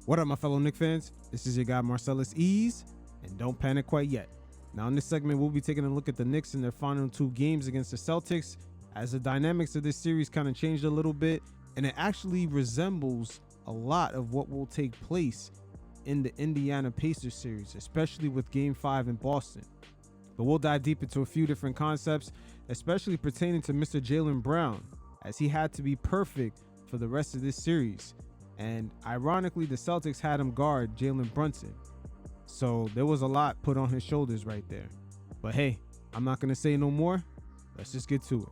What up, my fellow Knicks fans? This is your guy Marcellus Ease, and don't panic quite yet. Now in this segment, we'll be taking a look at the Knicks in their final 2 games against the Celtics, as the dynamics of this series kind of changed a little bit, and it actually resembles a lot of what will take place in the Indiana Pacers series, especially with Game 5 in Boston. But we'll dive deep into a few different concepts, especially pertaining to Mr. Jalen Brown, as he had to be perfect for the rest of this series. And ironically, the Celtics had him guard Jalen Brunson. So there was a lot put on his shoulders right there. But hey, I'm not going to say no more. Let's just get to it.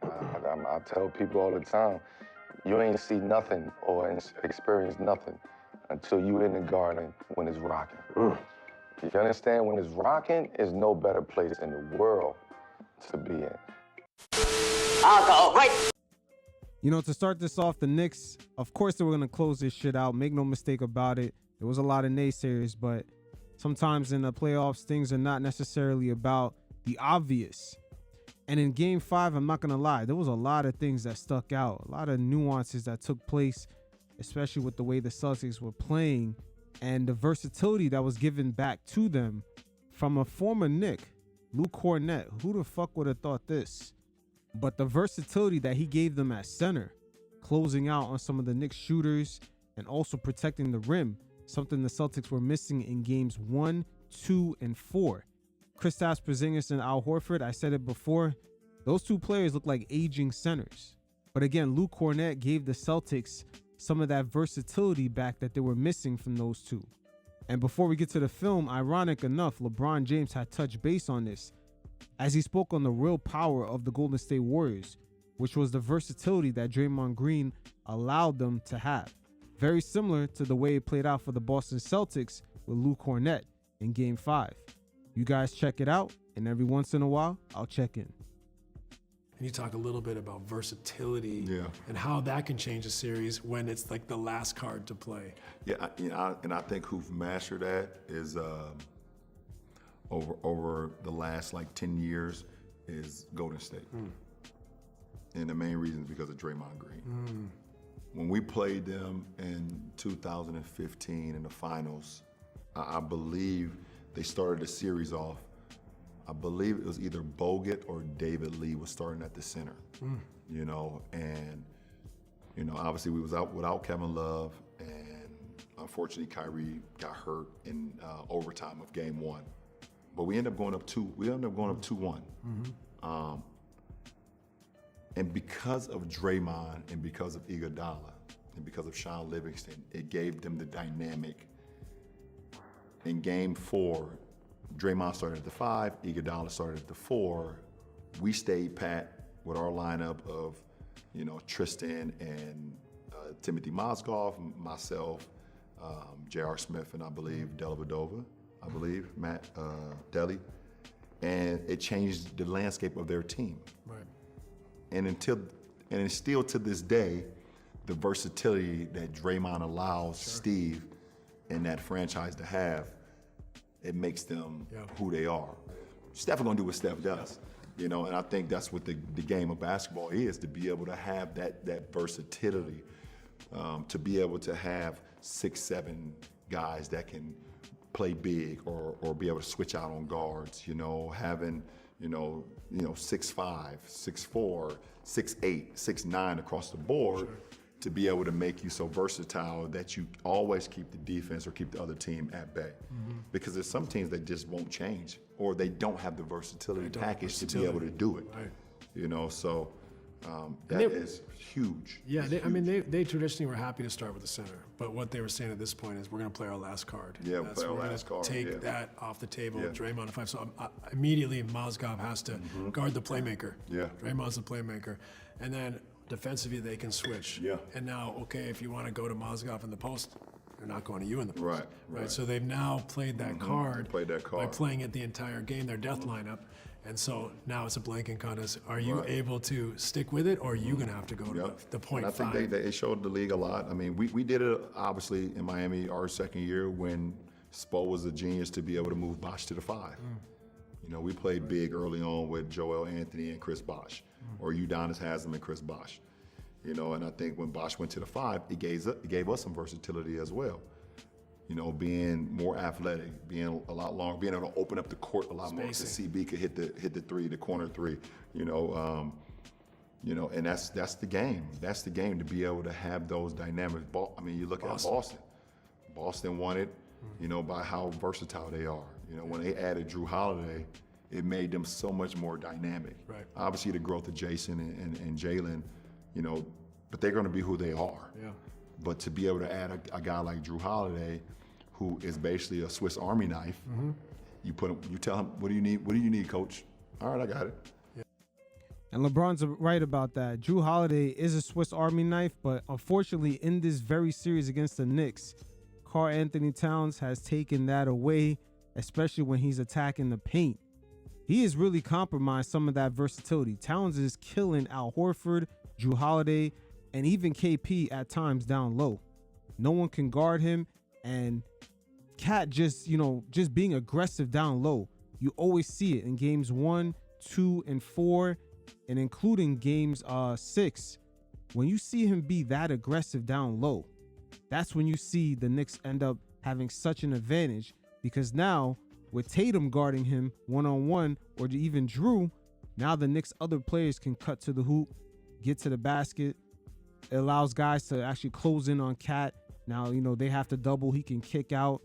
I tell people all the time, you ain't see nothing or experience nothing until you in the garden when it's rocking. You understand? When it's rocking, there's no better place in the world to be in. Alcohol, right? You know, to start this off, the Knicks, of course, they were going to close this shit out. Make no mistake about it. There was a lot of naysayers, but sometimes in the playoffs, things are not necessarily about the obvious. And in Game 5, I'm not going to lie, there was a lot of things that stuck out, a lot of nuances that took place, especially with the way the Celtics were playing and the versatility that was given back to them from a former Knick, Luke Kornet. Who the fuck would have thought this? But the versatility that he gave them at center, closing out on some of the Knicks shooters and also protecting the rim, something the Celtics were missing in games 1, 2, and 4. Kristaps Porzingis and Al Horford, I said it before, those two players look like aging centers. But again, Luke Kornet gave the Celtics some of that versatility back that they were missing from those two. And before we get to the film, ironic enough, LeBron James had touched base on this as he spoke on the real power of the Golden State Warriors, which was the versatility that Draymond Green allowed them to have. Very similar to the way it played out for the Boston Celtics with Luke Kornet in Game 5. You guys check it out, and every once in a while, I'll check in. And you talk a little bit about versatility and how that can change a series when it's like the last card to play. Yeah, and I think who've mastered that is over the last like 10 years is Golden State. And the main reason is because of Draymond Green. When we played them in 2015 in the finals, I believe they started the series off. I believe it was either Bogut or David Lee was starting at the center. You know, and you know, obviously we was out without Kevin Love, and unfortunately Kyrie got hurt in overtime of Game 1. But we ended up going up 2-1. And because of Draymond and because of Iguodala and because of Sean Livingston, it gave them the dynamic. In Game 4, Draymond started at the 5, Iguodala started at the 4. We stayed pat with our lineup of, you know, Tristan and Timothy Mozgov, myself, J.R. Smith, and I believe Dellavedova, Matt Deli, and it changed the landscape of their team. Right. And it's still to this day, the versatility that Draymond allows Steve and that franchise to have, it makes them who they are. Steph is gonna do what Steph does, you know, and I think that's what the game of basketball is, to be able to have that versatility, to be able to have 6-7 guys that can play big or be able to switch out on guards, you know, having, you know, 6'5", 6'4", 6'8", 6'9" across the board, to be able to make you so versatile that you always keep the defense or keep the other team at bay. Because there's some teams that just won't change, or they don't have the versatility package to be able to do it. Right. You know, so that is huge. Yeah, they traditionally were happy to start with the center, but what they were saying at this point is we're going to play our last card. Yeah, we'll play our last card. Take that off the table. Draymond at 5. So immediately Mozgov has to guard the playmaker. Yeah. Draymond's the playmaker, and then defensively they can switch. Yeah. And now, okay, if you want to go to Mozgov in the post, they're not going to you in the post. Right. So they've now played that card. Played that card by playing it the entire game, their death lineup. And so now it's a blanking contest. Are you able to stick with it, or are you going to have to go to the point and I think they showed the league a lot. I mean, we did it obviously in Miami our second year when Spo was a genius to be able to move Bosh to the 5. You know, we played big early on with Joel Anthony and Chris Bosh, or Udonis Haslem and Chris Bosh. You know, and I think when Bosh went to the 5, it gave us some versatility as well. You know, being more athletic, being a lot longer, being able to open up the court a lot more. So CB could hit the three, the corner three. You know, and that's the game. That's the game, to be able to have those dynamics. I mean, you look at Boston. Boston won it, you know, by how versatile they are. You know, when they added Drew Holiday, it made them so much more dynamic. Right. Obviously, the growth of Jason and Jalen, you know, but they're going to be who they are. Yeah. But to be able to add a guy like Drew Holiday, who is basically a Swiss Army knife, you tell him, what do you need? What do you need, coach? All right, I got it. Yeah. And LeBron's right about that. Drew Holiday is a Swiss Army knife, but unfortunately, in this very series against the Knicks, Karl Anthony Towns has taken that away, especially when he's attacking the paint. He has really compromised some of that versatility. Towns is killing Al Horford, Drew Holiday, and even KP at times down low. No one can guard him, and Cat just being aggressive down low. You always see it in games 1, 2, and 4, and including games 6. When you see him be that aggressive down low, that's when you see the Knicks end up having such an advantage, because now with Tatum guarding him one-on-one, or even Drew, now the Knicks other players can cut to the hoop, get to the basket. It allows guys to actually close in on Cat. Now, you know, they have to double, he can kick out.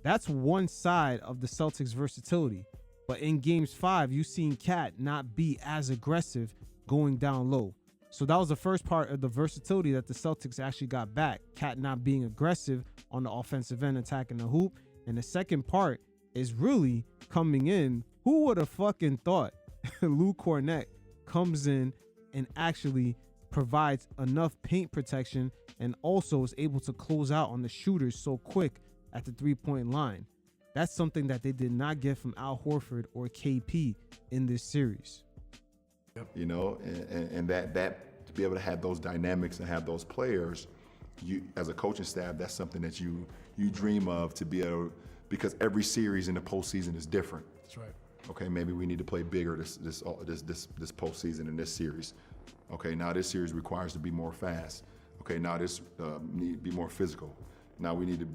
That's one side of the Celtics versatility. But in games 5, you've seen Cat not be as aggressive going down low. So that was the first part of the versatility that the Celtics actually got back. Cat not being aggressive on the offensive end, attacking the hoop. And the second part is really coming in. Who would have fucking thought Lou Kornet comes in and actually provides enough paint protection and also is able to close out on the shooters so quick at the 3-point line? That's something that they did not get from Al Horford or KP in this series. You know, and that to be able to have those dynamics and have those players, you as a coaching staff, that's something that you dream of, to be able, because every series in the postseason is different. That's right. Okay, maybe we need to play bigger this postseason in this series. Okay, now this series requires to be more fast. Okay, now this need to be more physical. Now we need to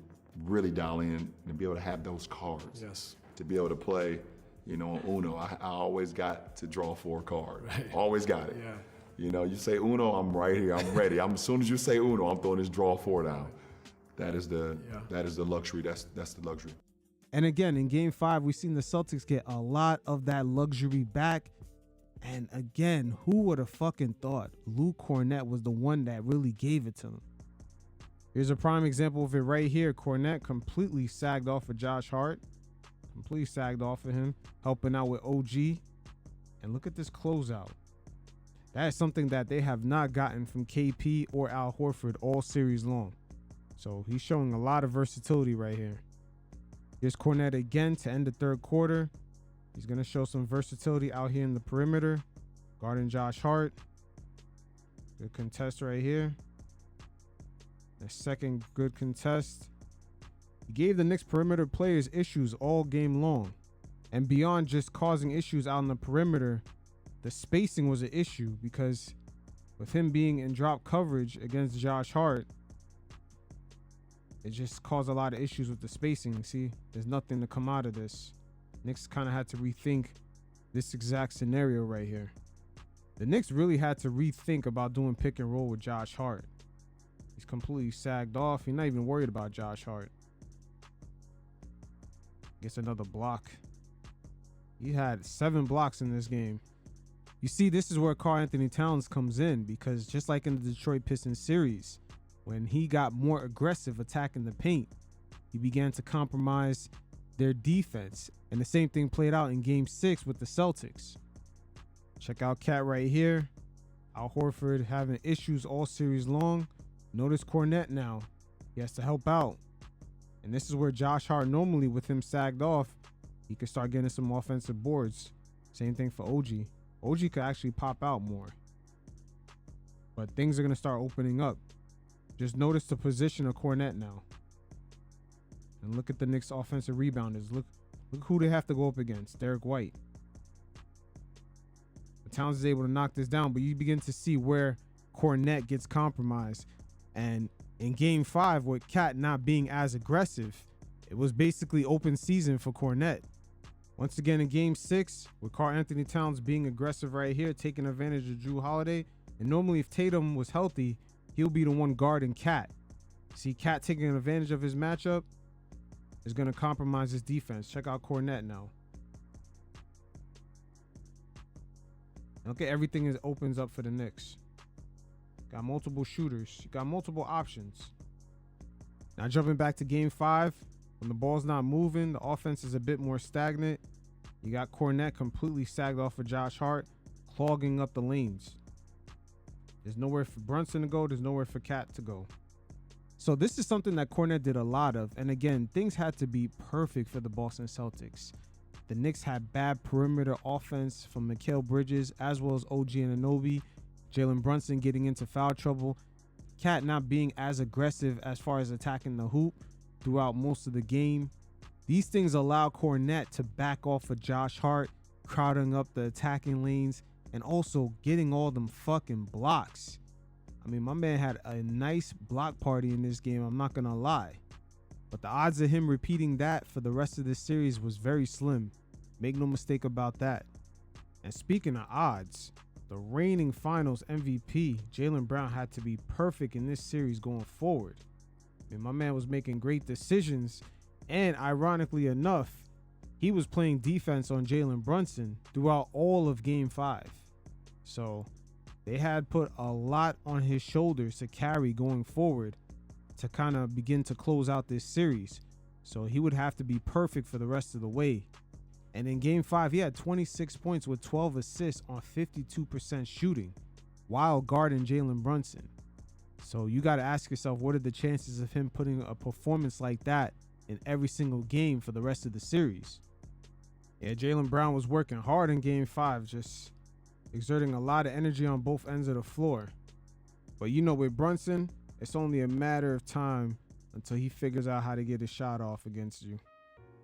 really dial in and be able to have those cards. Yes. To be able to play, you know, Uno. I always got to draw 4 cards. Right. Always got it. Yeah. You know, you say Uno, I'm right here. I'm ready. As soon as you say Uno, I'm throwing this draw 4 down. That is the luxury. That's the luxury. And again, in game 5, we've seen the Celtics get a lot of that luxury back. And again, who would have fucking thought Lou Kornet was the one that really gave it to them? Here's a prime example of it right here. Kornet completely sagged off of Josh Hart. Completely sagged off of him, helping out with OG. And look at this closeout. That is something that they have not gotten from KP or Al Horford all series long. So he's showing a lot of versatility right here. Here's Kornet again to end the third quarter. He's going to show some versatility out here in the perimeter, guarding Josh Hart. Good contest right here. The second good contest. He gave the Knicks perimeter players issues all game long. And beyond just causing issues out in the perimeter, the spacing was an issue, because with him being in drop coverage against Josh Hart, it just caused a lot of issues with the spacing. See, there's nothing to come out of this. Knicks kind of had to rethink this exact scenario right here. The Knicks really had to rethink about doing pick and roll with Josh Hart. He's completely sagged off. He's not even worried about Josh Hart. Gets another block. He had 7 blocks in this game. You see, this is where Karl Anthony Towns comes in, because just like in the Detroit Pistons series, when he got more aggressive attacking the paint, he began to compromise their defense. And the same thing played out in game 6 with the Celtics. Check out Cat right here. Al Horford having issues all series long. Notice Kornet now. He has to help out. And this is where Josh Hart, normally with him sagged off, he could start getting some offensive boards. Same thing for OG. OG could actually pop out more. But things are going to start opening up. Just notice the position of Kornet now. And look at the Knicks offensive rebounders. Look who they have to go up against. Derek White. The Towns is able to knock this down, but you begin to see where Kornet gets compromised. And in game 5, with Cat not being as aggressive, it was basically open season for Kornet. Once again in game 6, with Karl Anthony Towns being aggressive right here, taking advantage of Jrue Holiday. And normally if Tatum was healthy, he'll be the one guarding Cat. See, Cat taking advantage of his matchup is going to compromise his defense. Check out Kornet now. Okay, everything opens up for the Knicks. Got multiple shooters. You got multiple options. Now jumping back to game 5, when the ball's not moving, the offense is a bit more stagnant. You got Kornet completely sagged off of Josh Hart, clogging up the lanes. There's nowhere for Brunson to go. There's nowhere for Cat to go. So this is something that Kornet did a lot of. And again, things had to be perfect for the Boston Celtics. The Knicks had bad perimeter offense from Mikal Bridges as well as OG Anunoby. Jalen Brunson getting into foul trouble. Cat not being as aggressive as far as attacking the hoop throughout most of the game. These things allow Kornet to back off of Josh Hart, crowding up the attacking lanes and also getting all them fucking blocks. I mean, my man had a nice block party in this game, I'm not gonna lie. But the odds of him repeating that for the rest of this series was very slim. Make no mistake about that. And speaking of odds, the reigning finals MVP, Jalen Brown, had to be perfect in this series going forward. I mean, my man was making great decisions, and ironically enough, he was playing defense on Jalen Brunson throughout all of game 5. So they had put a lot on his shoulders to carry going forward to kind of begin to close out this series. So he would have to be perfect for the rest of the way. And in game 5, he had 26 points with 12 assists on 52% shooting while guarding Jalen Brunson. So you got to ask yourself, what are the chances of him putting a performance like that in every single game for the rest of the series? Yeah, Jalen Brown was working hard in game 5, just exerting a lot of energy on both ends of the floor. But you know, with Brunson, it's only a matter of time until he figures out how to get a shot off against you.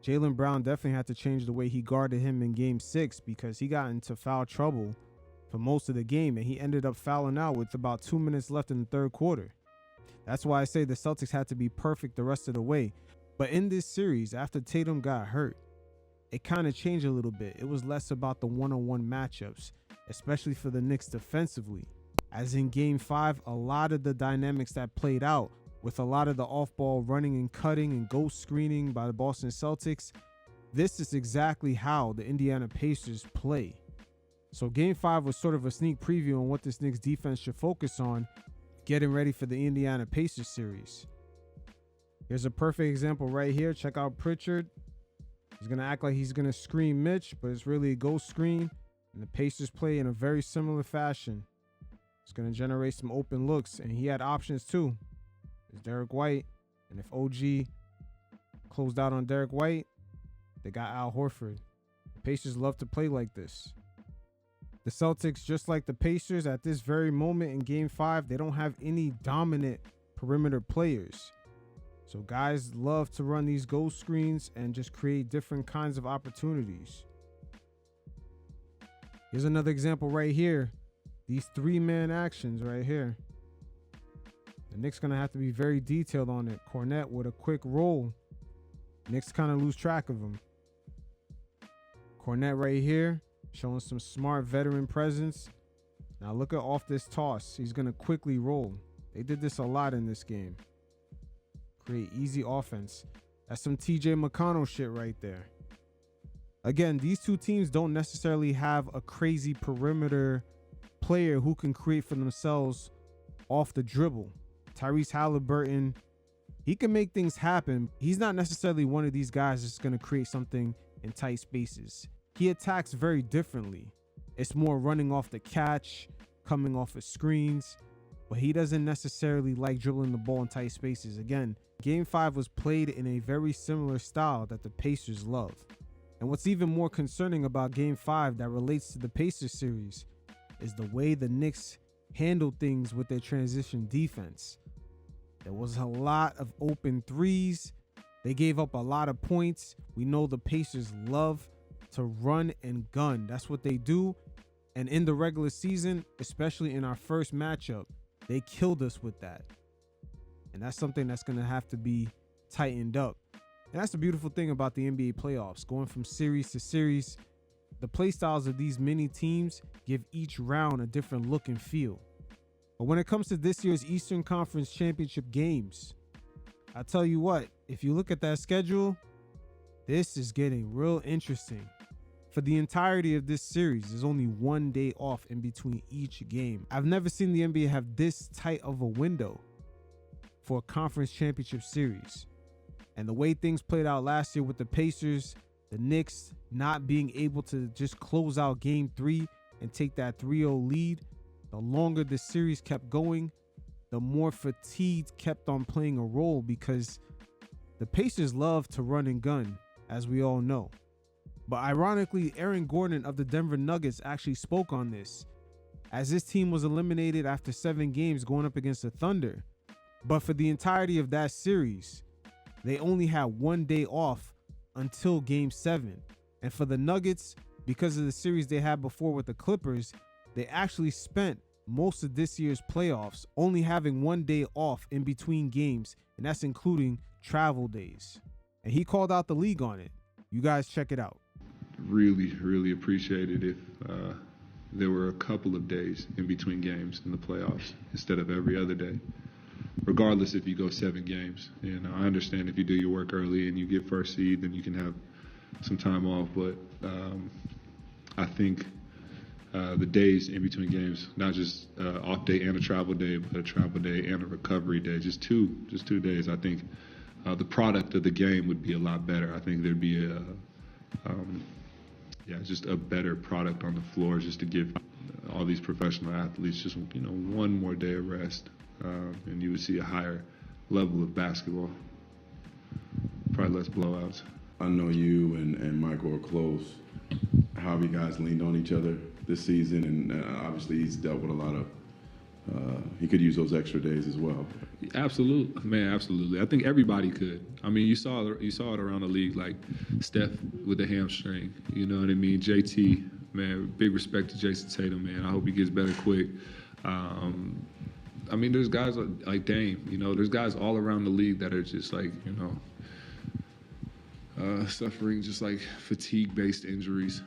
Jalen Brown definitely had to change the way he guarded him in game 6 because he got into foul trouble for most of the game and he ended up fouling out with about 2 minutes left in the third quarter. That's why I say the Celtics had to be perfect the rest of the way. But in this series, after Tatum got hurt, it kind of changed a little bit. It was less about the one-on-one matchups, especially for the Knicks defensively. As in game 5, a lot of the dynamics that played out with a lot of the off-ball running and cutting and ghost screening by the Boston Celtics, this is exactly how the Indiana Pacers play. So game 5 was sort of a sneak preview on what this Knicks defense should focus on, getting ready for the Indiana Pacers series. Here's a perfect example right here. Check out Pritchard. He's going to act like he's going to screen Mitch, but it's really a ghost screen. And the Pacers play in a very similar fashion. It's going to generate some open looks, and he had options too. There's Derek White, and if OG closed out on Derek White, they got Al Horford. The Pacers love to play like this. The Celtics, just like the Pacers, at this very moment in game 5, they don't have any dominant perimeter players. So guys love to run these ghost screens and just create different kinds of opportunities. Here's another example right here. These 3-man actions right here. The Knicks going to have to be very detailed on it. Kornet with a quick roll. Knicks kind of lose track of him. Kornet right here, showing some smart veteran presence. Now look at off this toss. He's going to quickly roll. They did this a lot in this game. Create easy offense. That's some TJ McConnell shit right there. Again, these two teams don't necessarily have a crazy perimeter player who can create for themselves off the dribble. Tyrese Halliburton, he can make things happen. He's not necessarily one of these guys that's going to create something in tight spaces. He attacks very differently. It's more running off the catch, coming off of screens, but he doesn't necessarily like dribbling the ball in tight spaces. Again, game 5 was played in a very similar style that the Pacers love. And what's even more concerning about game 5 that relates to the Pacers series is the way the Knicks handled things with their transition defense. There was a lot of open threes. They gave up a lot of points. We know the Pacers love to run and gun. That's what they do. And in the regular season, especially in our first matchup, They killed us with that. And that's something that's going to have to be tightened up. And that's the beautiful thing about the NBA playoffs. Going from series to series, the play styles of these mini teams give each round a different look and feel. But when it comes to this year's Eastern Conference Championship games, I tell you what, if you look at that schedule, this is getting real interesting. For the entirety of this series, there's only 1 day off in between each game. I've never seen the NBA have this tight of a window for a conference championship series. And the way things played out last year with the Pacers, the Knicks not being able to just close out game 3 and take that 3-0 lead, the longer the series kept going, the more fatigue kept on playing a role, because the Pacers love to run and gun, as we all know. But ironically, Aaron Gordon of the Denver Nuggets actually spoke on this, as this team was eliminated after 7 games going up against the Thunder. But for the entirety of that series, they only had 1 day off until game 7. And for the Nuggets, because of the series they had before with the Clippers, they actually spent most of this year's playoffs only having 1 day off in between games, and that's including travel days. And he called out the league on it. You guys check it out. Really appreciate it if there were a couple of days in between games in the playoffs instead of every other day, regardless if you go 7 games. And I understand if you do your work early and you get first seed, then you can have some time off. But I think the days in between games, not just off day and a travel day, but a travel day and a recovery day, just two days. I think the product of the game would be a lot better. I think there'd be just a better product on the floor, just to give all these professional athletes just 1 more day of rest, and you would see a higher level of basketball, probably less blowouts. I know you and Michael are close. How have you guys leaned on each other this season? And obviously he's dealt with a lot of, he could use those extra days as well. Absolutely, man, absolutely. I think everybody could. I mean, you saw it around the league, like Steph with the hamstring, you know what I mean? JT, man, big respect to Jason Tatum, man. I hope he gets better quick. I mean, there's guys like Dame, there's guys all around the league that are just like, suffering just like fatigue-based injuries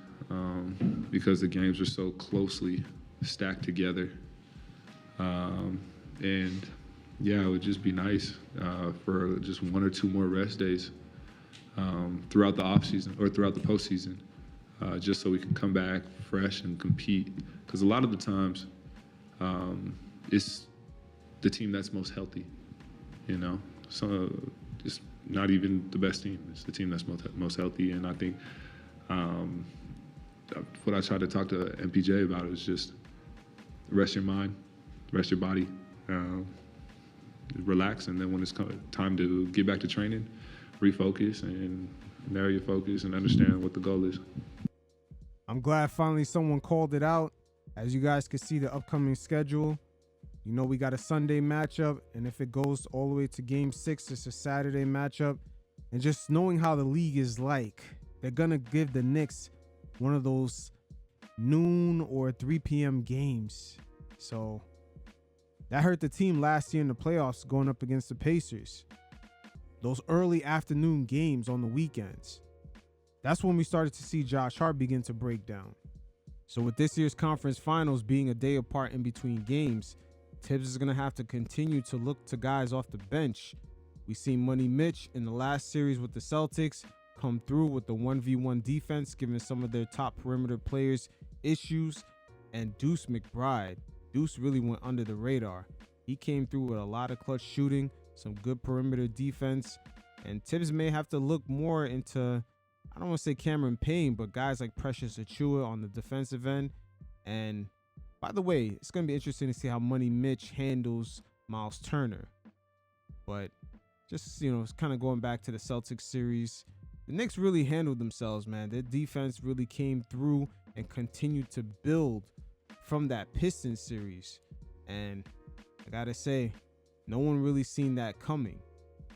because the games are so closely stacked together. And yeah, it would just be nice for just 1 or 2 more rest days throughout the offseason or throughout the postseason, just so we can come back fresh and compete. Because a lot of the times, it's the team that's most healthy, So it's not even the best team. It's the team that's most healthy. And I think what I try to talk to MPJ about is just rest your mind, rest your body, relax, and then when it's time to get back to training, refocus and narrow your focus and understand what the goal is. I'm glad finally someone called it out. As you guys can see the upcoming schedule, we got a Sunday matchup, and if it goes all the way to game 6, it's a Saturday matchup. And just knowing how the league is like, they're gonna give the Knicks one of those noon or 3 p.m. games. So that hurt the team last year in the playoffs going up against the Pacers. Those early afternoon games on the weekends. That's when we started to see Josh Hart begin to break down. So with this year's conference finals being a day apart in between games, Thibs is going to have to continue to look to guys off the bench. We seen Money Mitch in the last series with the Celtics come through with the 1v1 defense, giving some of their top perimeter players issues. And Deuce McBride. Deuce really went under the radar. He came through with a lot of clutch shooting, some good perimeter defense, and Thibs may have to look more into, I don't want to say Cameron Payne, but guys like Precious Achiuwa on the defensive end. And by the way, it's going to be interesting to see how Money Mitch handles Miles Turner. But just, it's kind of going back to the Celtics series. The Knicks really handled themselves, man. Their defense really came through and continued to build from that Pistons series. And I got to say, no one really seen that coming.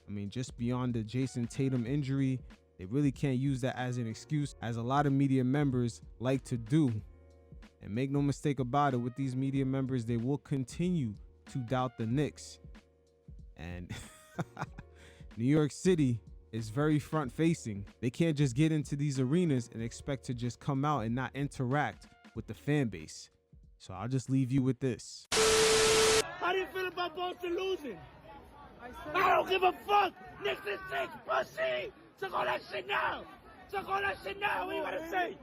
I mean, just beyond the Jason Tatum injury, they really can't use that as an excuse, as a lot of media members like to do. And make no mistake about it, with these media members, they will continue to doubt the Knicks. And New York City is very front facing. They can't just get into these arenas and expect to just come out and not interact with the fan base. So I'll just leave you with this. How do you feel about Boston losing? I don't give a fuck. Knicks is 6, pussy. Suck all that shit now. Suck all that shit now. What you gotta say?